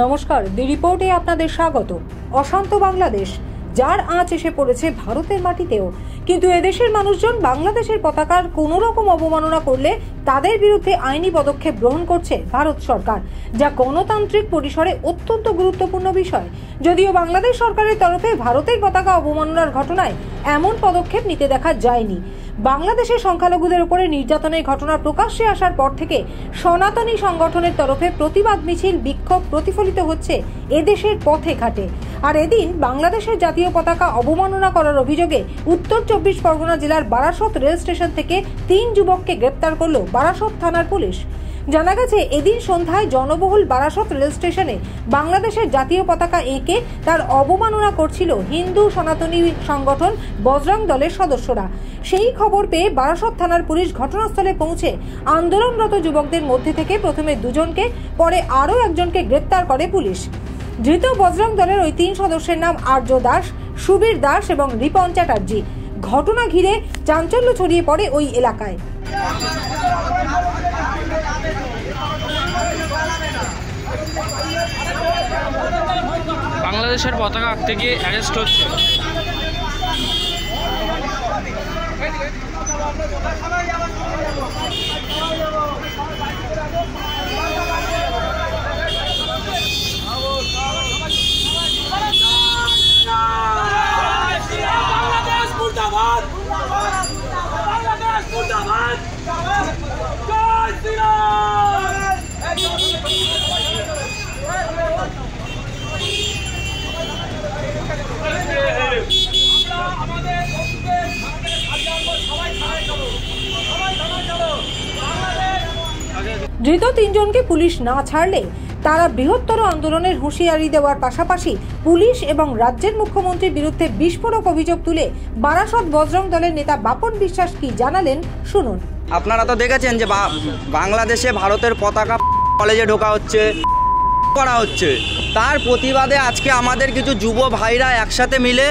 নমস্কার, দি রিপোর্টে আপনাদের স্বাগত। অশান্ত বাংলাদেশ, যার আঁচ এসে পড়েছে ভারতের মাটিতেও। কিন্তু এদেশের মানুষজন বাংলাদেশের পতাকার কোনো রকম অবমাননা করলে তাদের বিরুদ্ধে আইনি পদক্ষেপ গ্রহণ করছে ভারত সরকার, যা গণতান্ত্রিক পরিসরে অত্যন্ত গুরুত্বপূর্ণ বিষয়। যদিও বাংলাদেশ সরকারের তরফে ভারতের পতাকা অবমাননার ঘটনায় এমন পদক্ষেপ নিতে দেখা যায়নি। বাংলাদেশের সংখ্যালঘুদের উপরে নির্যাতনের ঘটনা প্রকাশ্যে আসার পর থেকে সনাতনী সংগঠনের তরফে প্রতিবাদ মিছিল, বিক্ষোভ প্রতিফলিত হচ্ছে এদেশের পথে ঘাটে। আর এদিন বাংলাদেশের জাতীয় পতাকা অবমাননা করার অভিযোগে উত্তর 24 পরগনা জেলার বারাসত রেল স্টেশন থেকে 3 যুবককে গ্রেপ্তার করল বারাসত থানার পুলিশ। জানা গেছে, এদিন সন্ধ্যায় জনবহুল বারাসত রেল স্টেশনে বাংলাদেশের জাতীয় পতাকা এঁকে তার অবমাননা করছিল হিন্দু সনাতনী সংগঠন বজরং দলের সদস্যরা। সেই খবর পেয়ে বারাসত থানার পুলিশ ঘটনাস্থলে পৌঁছে আন্দোলনরত যুবকদের মধ্যে থেকে প্রথমে 2 জনকে, পরে আরও একজনকে গ্রেপ্তার করে পুলিশ। ধৃত বজরং দলের ওই 3 সদস্যের নাম আর্য দাস, সুবীর দাস এবং রিপন চ্যাটার্জি। ঘটনা ঘিরে চাঞ্চল্য ছড়িয়ে পড়ে ওই এলাকায়। বাংলাদেশের পতাকা আঁকতে গিয়ে অ্যারেস্ট হচ্ছে। ধৃত 3 জনকে পুলিশ না ছাড়লে তারা বৃহত্তর আন্দোলনের হুঁশিয়ারি দেওয়ার পাশাপাশি পুলিশ এবং রাজ্যের মুখ্যমন্ত্রীর বিরুদ্ধে বিস্ফোরক অভিযোগ তুলে বারাসত বজরং দলের নেতা বাপন বিশ্বাস কি জানালেন, শুনুন। আপনারা তো দেখেছেন যে বাংলাদেশে ভারতের পতাকা কলেজে ঢোকা হচ্ছে, করা হচ্ছে। তার প্রতিবাদে আজকে আমাদের কিছু যুব ভাইরা একসাথে মিলে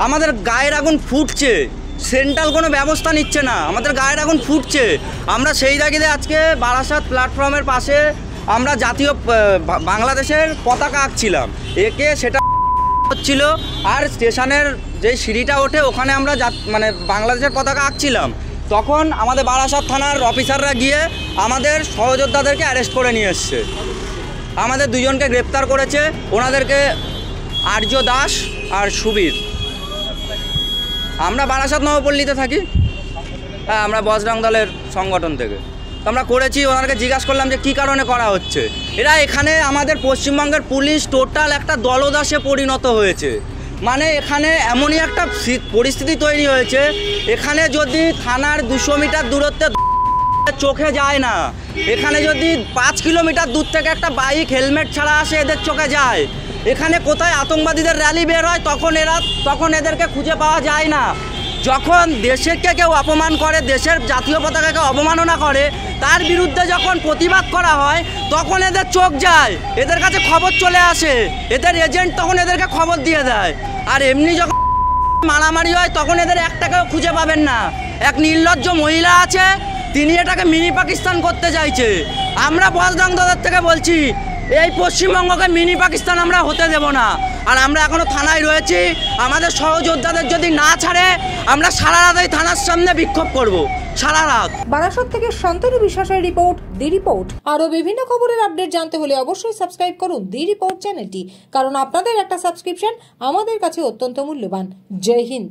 আমাদের গায়ের আগুন ফুটছে। সেন্ট্রাল কোনো ব্যবস্থা নিচ্ছে না, আমাদের গায়ের আগুন ফুটছে। আমরা সেই জায়গাতে আজকে বারাসাত প্ল্যাটফর্মের পাশে আমরা জাতীয় বাংলাদেশের পতাকা আঁকছিলাম, একে সেটা হচ্ছিল। আর স্টেশনের যে সিঁড়িটা ওঠে ওখানে আমরা মানে বাংলাদেশের পতাকা আঁকছিলাম। তখন আমাদের বারাসাত থানার অফিসাররা গিয়ে আমাদের সহযোদ্ধাদেরকে অ্যারেস্ট করে নিয়ে এসছে। আমাদের 2 জনকে গ্রেপ্তার করেছে, ওনাদেরকে আর্য দাস আর সুবীর। আমরা বারাসাত নবপল্লীতে থাকি, হ্যাঁ, আমরা বজরং দলের সংগঠন থেকে তো আমরা করেছি। ওনাদেরকে জিজ্ঞাসা করলাম যে কী কারণে করা হচ্ছে। এরা এখানে আমাদের পশ্চিমবঙ্গের পুলিশ টোটাল একটা দলদাসে পরিণত হয়েছে। মানে এখানে এমনই একটা পরিস্থিতি তৈরি হয়েছে, এখানে যদি থানার 200 মিটার দূরত্বে চোখে যায় না, এখানে যদি 5 কিলোমিটার দূর থেকে একটা বাইক হেলমেট ছাড়া আসে এদের চোখে যায়। এখানে কোথায় আতঙ্কবাদীদের র্যালি বের হয় তখন এদেরকে খুঁজে পাওয়া যায় না। যখন দেশকে কেউ অপমান করে, দেশের জাতীয় পতাকাকে অবমাননা করে, তার বিরুদ্ধে যখন প্রতিবাদ করা হয় তখন এদের চোখ যায়, এদের কাছে খবর চলে আসে, এদের এজেন্ট তখন এদেরকে খবর দিয়ে দেয়। আর এমনি যখন মারামারি হয় তখন এদের একটাকেও খুঁজে পাবেন না। এক নির্লজ্জ মহিলা আছে, তিনি এটাকে মিনি পাকিস্তান করতে চাইছে। আমরা বজরং দলের থেকে বলছি, এই পশ্চিমবঙ্গকে মিনি পাকিস্তান আমরা হতে দেব না। আর আমরা এখনো থানায় রয়েছি, আমাদের সহযোদ্ধাদের যদি না ছাড়ে আমরা সারা রাত এই থানার সামনে বিক্ষোভ করব, সারা রাত। বারাসত থেকে শান্তনু বিশ্বাসের রিপোর্ট, দি রিপোর্ট। আরও বিভিন্ন খবরের আপডেট জানতে হলে অবশ্যই সাবস্ক্রাইব করুন দি রিপোর্ট চ্যানেলটি, কারণ আপনাদের একটা সাবস্ক্রিপশন আমাদের কাছে অত্যন্ত মূল্যবান। জয় হিন্দ।